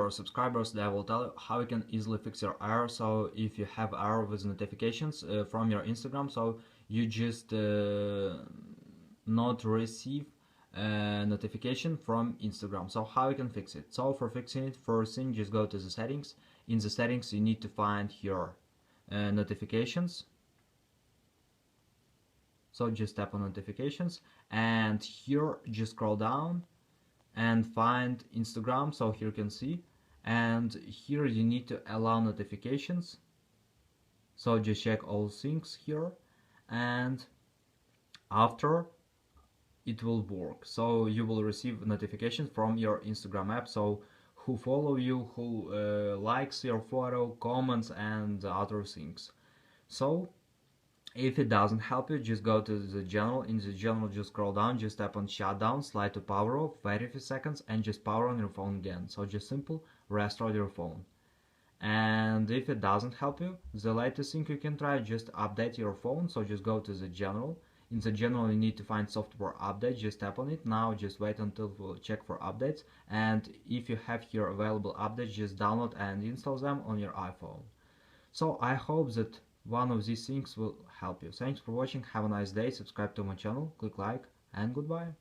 your subscribers, they will tell you how you can easily fix your error. So if you have error with notifications from your Instagram, so you just not receive notification from Instagram. So how you can fix it? So for fixing it, first thing, just go to the settings. In the settings, you need to find your notifications. So just tap on notifications, and here just scroll down and find Instagram. So here you can see, and here you need to allow notifications. So just check all things here, and after it will work. So you will receive notifications from your Instagram app. So who follow you, who likes your photo, comments, and other things. So if it doesn't help you, just go to the general. In the general, just scroll down, just tap on shutdown, slide to power off, wait a few seconds, and just power on your phone again. So just simple, restore your phone. And if it doesn't help you, the latest thing you can try, just update your phone. So just go to the general. In the general, you need to find software update, just tap on it. Now just wait until we'll check for updates, and if you have here available updates, just download and install them on your iPhone. So I hope that one of these things will help you. Thanks for watching, have a nice day, subscribe to my channel, click like, and goodbye.